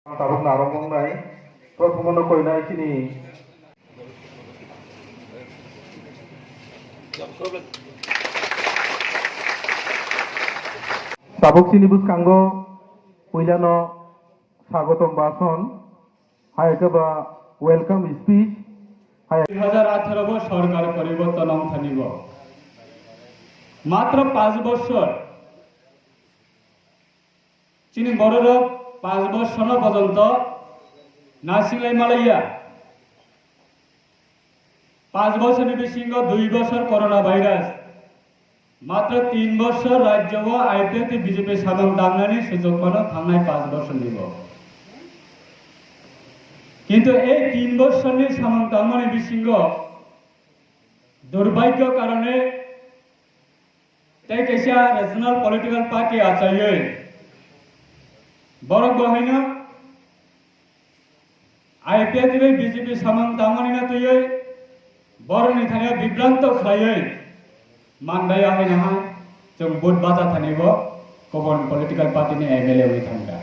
Tabuk narong mong nai, profumono koi nai kini. Tabuk sini bus kanggo, puilano sagotom bason, hai keba welcome speech. 2018 সরকার পরিবর্তন থানিব মাত্র 5 বছর চিনি বড়র 5 বছর পর্যন্ত নাসিলাই মালাইয়া 5 বছরের বেশি 2 বছর করোনা ভাইরাস মাত্র 3 বছর রাজ্য ও আইপিএতে বিজেপি সাধারণ দাঙ্গানি সুযোগ পানো থানায় 5 বছর দিব কিন্তু এই 3 বছরের সামন্তাঙ্গনে বিসিঙ্গ দুর্ভাগ্য কারণে তাই কেসা ন্যাশনাল পলিটিক্যাল পার্টি আচাইয়ে বড় বহিন আইপিএতে বিজেপি সামন্তাঙ্গনে না তুই বড় নিথানে বিভ্রান্ত খাইয়ে মানদায়া হয় না जों बुट बाजा थानिब गुबुन पलिटिकल पार्टी एमएलए हुई थांगा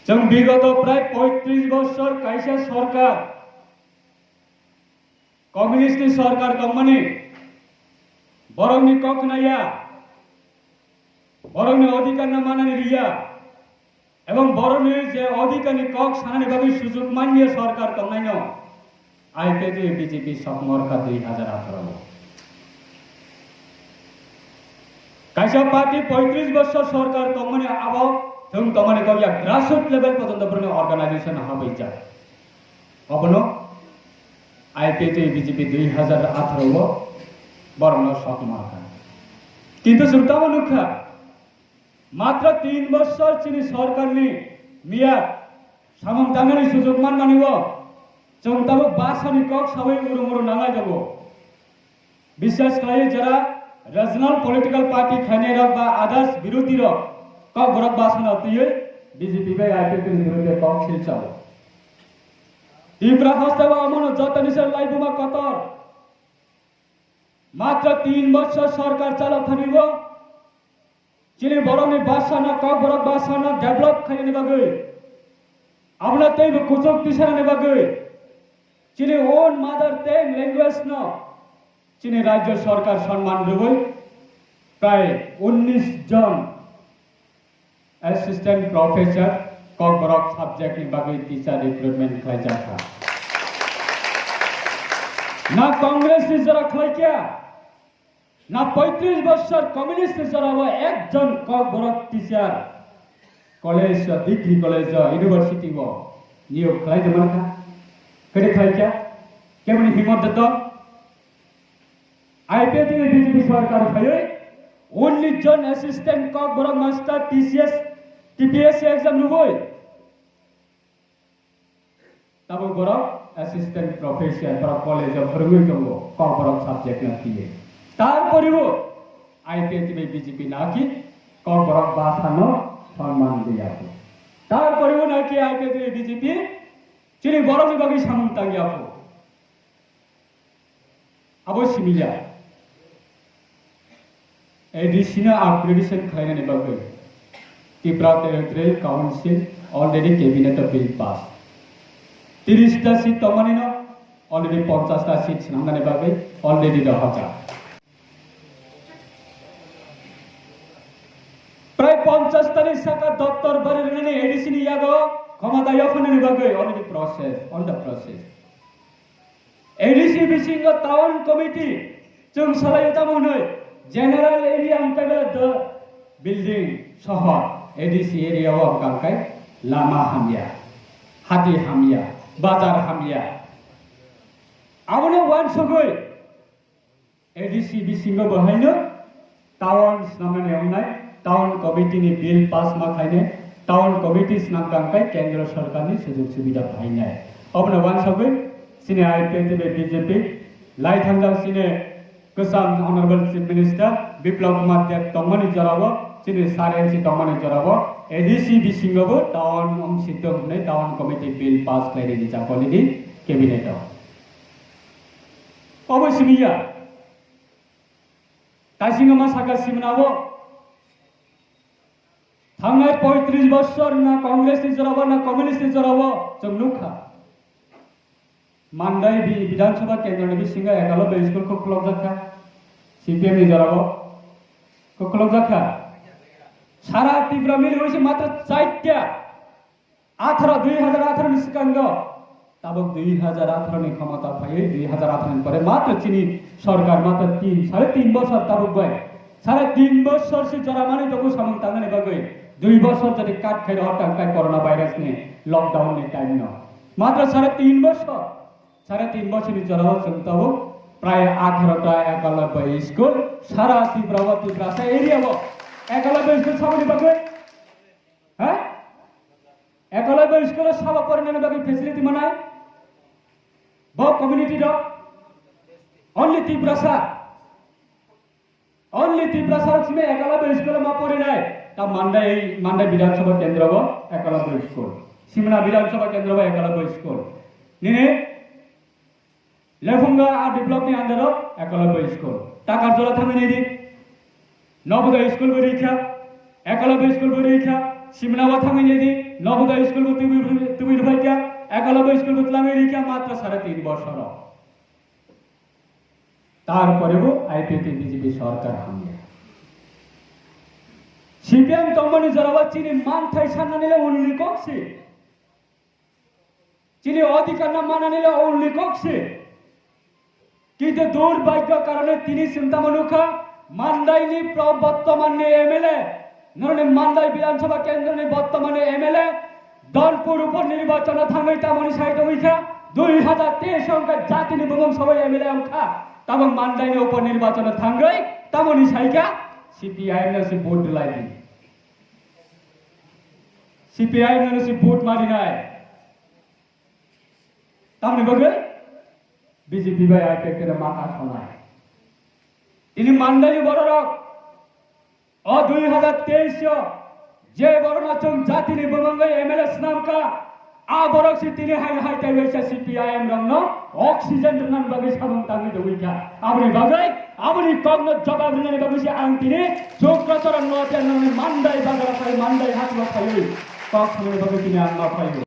जों विगत प्राय 35 বছর কাইসা সরকার কমিউনিস্ট সরকার কমনি বরংনি কখনাইয়া বরংনি অধিকার না মানানি রিয়া এবং বরংনি যে অধিকারনি কক সানানি ভাবে সুযোগ মানিয়ে সরকার কমনাইনো আইপিএতে বিজেপি সমরকা 2018 কাইসা পার্টি 35 বছর সরকার কমনে আবো जों तमाने को या ग्रासरूट लेवल पर्यंत बरने ऑर्गेनाइजेशन हाबै जा अबनो आईपीएते बीजेपी 2018 बरनो सकमाखा किंतु सुनताम नुखा मात्र 3 বছর চিনি সরকারনি মিয়া সামন্তাঙ্গনি সুযোগ মান মানিব जों ताबो बासानि কক सबै उरुमुरु नांगाय जाबो विशेष खाय जरा रीजनल पॉलिटिकल पार्टी खाने रक बा आदर्श विरोधी रक का बरक बासना तिये बीजेपी बे आईपीएल विरोधी कम छिलचाव तीव्र हस्तवा अमन जतनिसर लाइबुमा कतर मात्र 3 বছর সরকার চালাও থানিব চিনি বরনি বাসনা ক বরক বাসনা ডেভেলপ খাই নিবাগৈ আপনা তেই কুচক পিছানা নিবাগৈ চিনি ওন মাদার টেং ল্যাঙ্গুয়েজ ন চিনি রাজ্য সরকার সম্মান দেবই প্রায় 19 জন असिस्टेंट प्रोफेसर कॉर्पोरेट सब्जेक्ट निभागे टीचर रिक्रूटमेंट खाई जाता ना कांग्रेस ने जरा खाई क्या ना 35 বছর कम्युनिस्ट ने जरा वो एक जन corporate teacher college degree college university वो नियोग खाई जमान का कड़े खाई क्या क्या बनी हिम्मत देता आईपीएल में बीजेपी सरकार खाई ओनली जन assistant corporate master TCS TPSC exam रुबोय तब बड़ा असिस्टेंट प्रोफेसर बड़ा कॉलेज भरगुई दंगो कॉर्पोरेट सब्जेक्ट ना दिए तार परिबो आईपीएल में बीजेपी ना की कॉर्पोरेट भाषानो सम्मान दिया तार परिबो ना की आईपीएल में बीजेपी चिनी बड़ा विभागी सामंतांगिया को अवश्य मिला एडिशनल अपग्रेडेशन खाइने बागै Tripura territorial council already cabinet bill pass 30टा सीट तमानिनो ऑलरेडी 50टा सीट नांगाने बागै ऑलरेडी रहाजा प्राय 50टानि साका दफ्तर बारेरने एडिशन यागो क्षमता यफने बागै already process on the process ADC बिसिंग टाउन कमिटी जों सालायो तामोनै जनरल एरिया अंतर्गत द बिल्डिंग शहर एडीसी एरिया वो कांकाय लामा हामिया हाथी हामिया बाजार हामिया आवने वन सगै एडीसी बिसिंग बहायनो टाउन नामने हमनाय टाउन कमिटी नि बिल पास मा खायने टाउन कमिटी नाम कांकाय केंद्र सरकार नि सुजुग सुविधा भाइनाय अबने वन सगै सिने आईपीएल बीजेपी लाइथांगा सिने कसम honourable chief minister Biplab Kumar Deb तमनि जराबो चिनि सारेन्सी तमनि जराबो एडीसी बिसिंगबो टाउन सिटम ने टाउन कमिटी बिल पास खाइरे दिजा कलिदि कैबिनेट अवश्य मिया तासिंगमा साका सिमनाबो थांनाय 35 बोसोर ना कांग्रेस नि जराबो ना कम्युनिस्ट नि जराबो जों नुखा मानदाय विधानसभा केंद्र नि बिसिंगा एकालबे स्कुल को खुलब जाखा सीपीएम नि जराबो को खुलब जाखा सारा तीव्र मिल होइसे मात्र 4टा 2018 नि सिगांग तब 2018 नि क्षमता भए 2018 नि परे मात्र चिनी सरकार मात्र 3.5 वर्ष तब गए 3.5 वर्ष से जरा माने तो सामने तांगने बगै 2 वर्ष जति काट खाइ हटान काय कोरोना भाइरस ने लकडाउन ने टाइम न मात्र 3.5 वर्ष 3.5 वर्ष नि जरा चंताओ प्राय 18टा एकलव्य स्कुल सारा तीव्रवती प्रासा एरिया वो एकलव्य स्कुल सबले बगै ह एकलव्य स्कुल सब पर्ने बगै फेसिलिटी मनाय ब कम्युनिटी द ओन्ली तीव्रसा में एकलव्य स्कुल मा परिनाय ता मान्दाय विधानसभा केंद्र वो एकलव्य स्कुल सिमना विधानसभा केंद्र वो एकलव्य स्कुल निने लेफुंगा आ डेभलप नि अंडर एकलव्य स्कुल टाकार जला थामिने दि नवोदय स्कुल बरिखा एकलव्य स्कुल बरिखा सिमना वा थामिने दि नवोदय स्कुल तुबि रुफाइका एकलव्य स्कुल बतलामे रिखा मात्र 3.5 वर्ष र तारपरेও आईपीपी बीजेपी सरकार हामले सीपीएम तमनि जरावा चिनी मानथाइ साननानिले उनले कक्से चिनी अधिकार न माननानिले उनले कक्से কিন্তু দুর্ভাগ্য কারণে তিনি চিন্তা মনুখা মান্দাইনি বর্তমানে এমএলএ নরনে মান্দাই বিধানসভা কেন্দ্রনে বর্তমানে এমএলএ দলপুর উপনির্বাচন থাঙ্গাই তামনি সাইড হইখা 2023 সংখ্যা জাতিনি বংশ সবাই এমএলএ আমখা তবে মান্দাইনি উপনির্বাচন থাঙ্গাই তামনি সাইকা সিপিআইএম নে ভোট দিলাইনি সিপিআইএম নে ভোট মারি নাই তামনি বগে बीजेपी भाई आके के माथा सोना इनी मानदानी बड़ रक 2023 जे बरनाचल जाति नि बंगंग एमएलए नाम का आ बरक से तिने हाई हाई टाइवेसा सीपीआईएम रंग ऑक्सीजन रनन बगे साबुन तांगी दउइका आबनि बगे आबनि कग्न जवाब दिने बगे से आं तिने चोक्रचर नते नने मानदाई बगरा पाइ मानदाई हातमा पाइ कक्ष बगे तिने आं पाइ